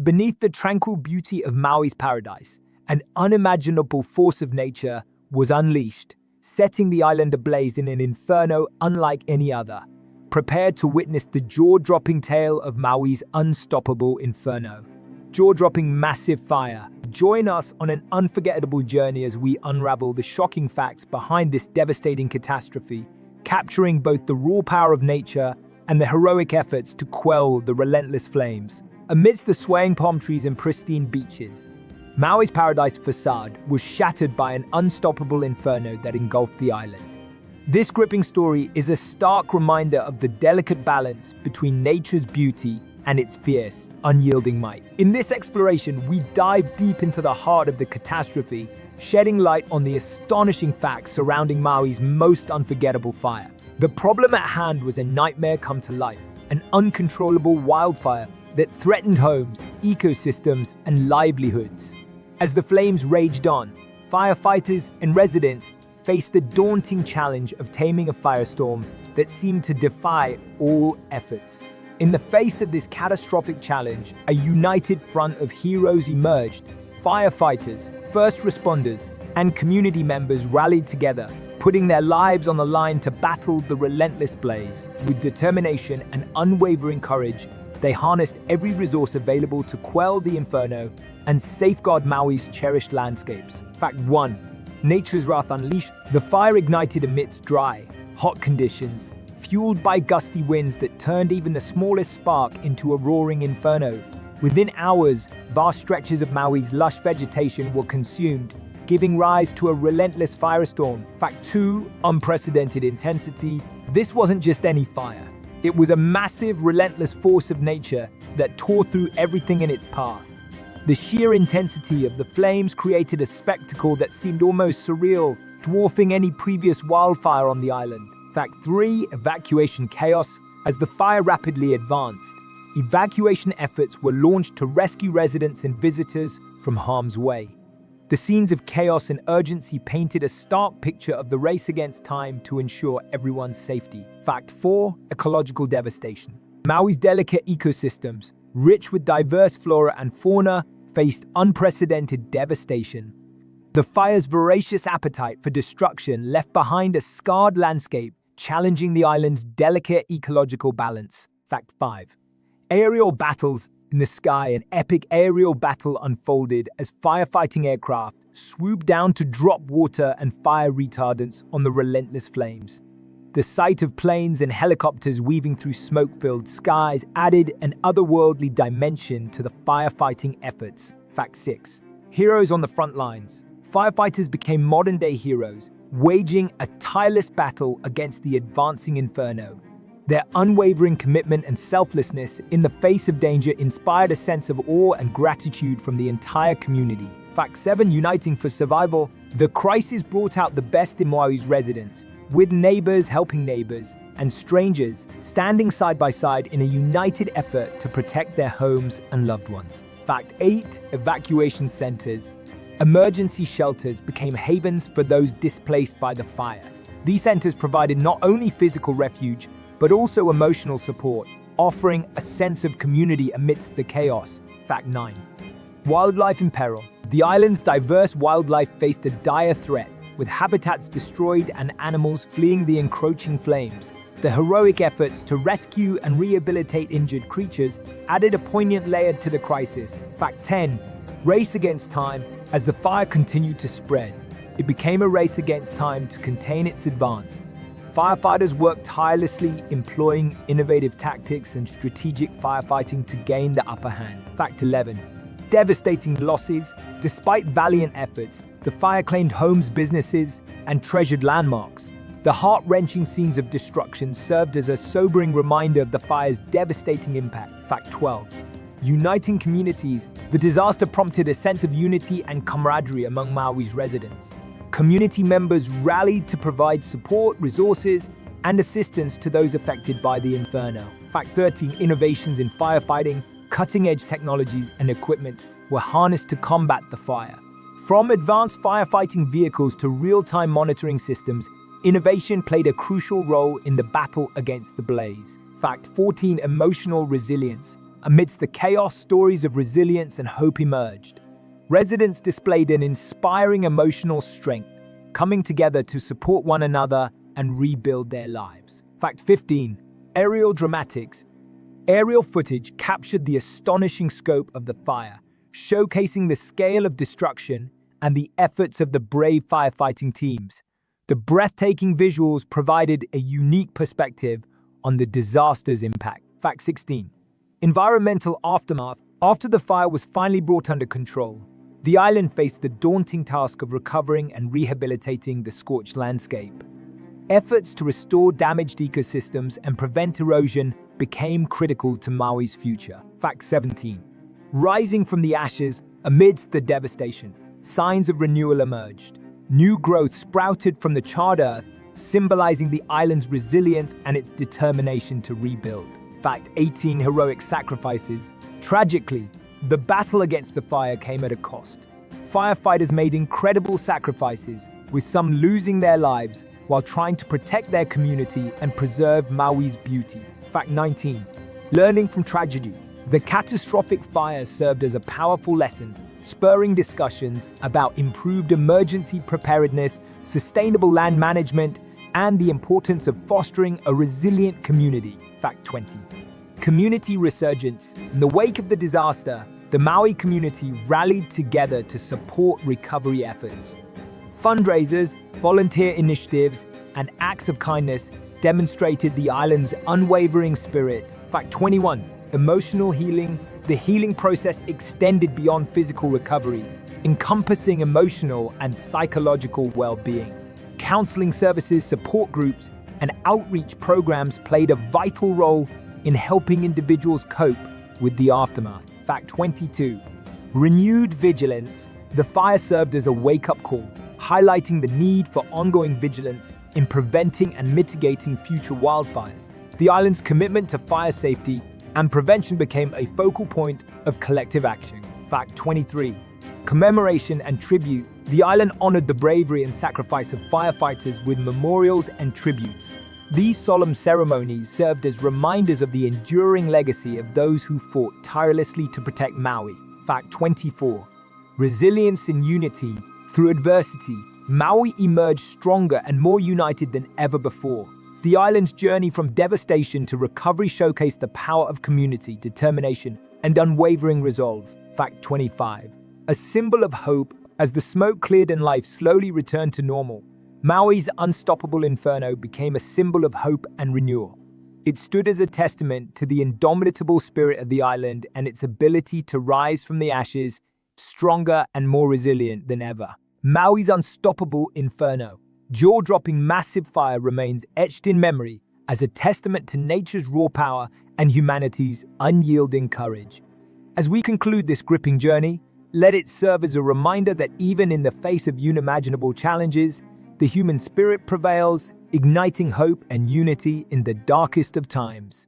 Beneath the tranquil beauty of Maui's paradise, an unimaginable force of nature was unleashed, setting the island ablaze in an inferno unlike any other. Prepare to witness the jaw-dropping tale of Maui's unstoppable inferno. Jaw-dropping massive fire. Join us on an unforgettable journey as we unravel the shocking facts behind this devastating catastrophe, capturing both the raw power of nature and the heroic efforts to quell the relentless flames. Amidst the swaying palm trees and pristine beaches, Maui's paradise facade was shattered by an unstoppable inferno that engulfed the island. This gripping story is a stark reminder of the delicate balance between nature's beauty and its fierce, unyielding might. In this exploration, we dive deep into the heart of the catastrophe, shedding light on the astonishing facts surrounding Maui's most unforgettable fire. The problem at hand was a nightmare come to life, an uncontrollable wildfire that threatened homes, ecosystems, and livelihoods. As the flames raged on, firefighters and residents faced the daunting challenge of taming a firestorm that seemed to defy all efforts. In the face of this catastrophic challenge, a united front of heroes emerged. Firefighters, first responders, and community members rallied together, putting their lives on the line to battle the relentless blaze. With determination and unwavering courage, they harnessed every resource available to quell the inferno and safeguard Maui's cherished landscapes. Fact 1. Nature's wrath unleashed. The fire ignited amidst dry, hot conditions, fueled by gusty winds that turned even the smallest spark into a roaring inferno. Within hours, vast stretches of Maui's lush vegetation were consumed, giving rise to a relentless firestorm. Fact 2. Unprecedented intensity. This wasn't just any fire. It was a massive, relentless force of nature that tore through everything in its path. The sheer intensity of the flames created a spectacle that seemed almost surreal, dwarfing any previous wildfire on the island. Fact 3. Evacuation chaos. As the fire rapidly advanced, evacuation efforts were launched to rescue residents and visitors from harm's way. The scenes of chaos and urgency painted a stark picture of the race against time to ensure everyone's safety. Fact 4. Ecological devastation. Maui's delicate ecosystems, rich with diverse flora and fauna, faced unprecedented devastation. The fire's voracious appetite for destruction left behind a scarred landscape, challenging the island's delicate ecological balance. Fact 5. Aerial battles. In the sky, an epic aerial battle unfolded as firefighting aircraft swooped down to drop water and fire retardants on the relentless flames. The sight of planes and helicopters weaving through smoke-filled skies added an otherworldly dimension to the firefighting efforts. Fact 6. Heroes on the front lines. Firefighters became modern-day heroes, waging a tireless battle against the advancing inferno. Their unwavering commitment and selflessness in the face of danger inspired a sense of awe and gratitude from the entire community. Fact 7. Uniting for survival. The crisis brought out the best in Maui's residents, with neighbors helping neighbors and strangers standing side by side in a united effort to protect their homes and loved ones. Fact 8. Evacuation centers. Emergency shelters became havens for those displaced by the fire. These centers provided not only physical refuge, but also emotional support, offering a sense of community amidst the chaos. Fact 9. Wildlife in peril. The island's diverse wildlife faced a dire threat, with habitats destroyed and animals fleeing the encroaching flames. The heroic efforts to rescue and rehabilitate injured creatures added a poignant layer to the crisis. Fact 10. Race against time. As the fire continued to spread, it became a race against time to contain its advance. Firefighters worked tirelessly, employing innovative tactics and strategic firefighting to gain the upper hand. Fact 11. Devastating losses. Despite valiant efforts, the fire claimed homes, businesses, and treasured landmarks. The heart-wrenching scenes of destruction served as a sobering reminder of the fire's devastating impact. Fact 12. Uniting communities. The disaster prompted a sense of unity and camaraderie among Maui's residents. Community members rallied to provide support, resources, and assistance to those affected by the inferno. Fact 13. Innovations in firefighting. Cutting-edge technologies and equipment were harnessed to combat the fire. From advanced firefighting vehicles to real-time monitoring systems, innovation played a crucial role in the battle against the blaze. Fact 14. Emotional resilience. Amidst the chaos, stories of resilience and hope emerged. Residents displayed an inspiring emotional strength, coming together to support one another and rebuild their lives. Fact 15. Aerial dramatics. Aerial footage captured the astonishing scope of the fire, showcasing the scale of destruction and the efforts of the brave firefighting teams. The breathtaking visuals provided a unique perspective on the disaster's impact. Fact 16. Environmental aftermath. After the fire was finally brought under control, the island faced the daunting task of recovering and rehabilitating the scorched landscape. Efforts to restore damaged ecosystems and prevent erosion became critical to Maui's future. Fact 17. Rising from the ashes amidst the devastation, signs of renewal emerged. New growth sprouted from the charred earth, symbolizing the island's resilience and its determination to rebuild. Fact 18. Heroic sacrifices. Tragically, the battle against the fire came at a cost. Firefighters made incredible sacrifices, with some losing their lives while trying to protect their community and preserve Maui's beauty. Fact 19. Learning from tragedy. The catastrophic fire served as a powerful lesson, spurring discussions about improved emergency preparedness, sustainable land management, and the importance of fostering a resilient community. Fact 20. Community resurgence. In the wake of the disaster, the Maui community rallied together to support recovery efforts. Fundraisers, volunteer initiatives, and acts of kindness demonstrated the island's unwavering spirit. Fact 21. Emotional healing. The healing process extended beyond physical recovery, encompassing emotional and psychological well-being. Counseling services, support groups, and outreach programs played a vital role in helping individuals cope with the aftermath. Fact 22. Renewed vigilance. The fire served as a wake-up call, highlighting the need for ongoing vigilance in preventing and mitigating future wildfires. The island's commitment to fire safety and prevention became a focal point of collective action. Fact 23. Commemoration and tribute. The island honored the bravery and sacrifice of firefighters with memorials and tributes. These solemn ceremonies served as reminders of the enduring legacy of those who fought tirelessly to protect Maui. Fact 24. Resilience and unity. Through adversity, Maui emerged stronger and more united than ever before. The island's journey from devastation to recovery showcased the power of community, determination, and unwavering resolve. Fact 25. A symbol of hope. As the smoke cleared and life slowly returned to normal, Maui's unstoppable Inferno became a symbol of hope and renewal. It stood as a testament to the indomitable spirit of the island and its ability to rise from the ashes, stronger and more resilient than ever. Maui's unstoppable Inferno, jaw-dropping massive fire, remains etched in memory as a testament to nature's raw power and humanity's unyielding courage. As we conclude this gripping journey, let it serve as a reminder that even in the face of unimaginable challenges, the human spirit prevails, igniting hope and unity in the darkest of times.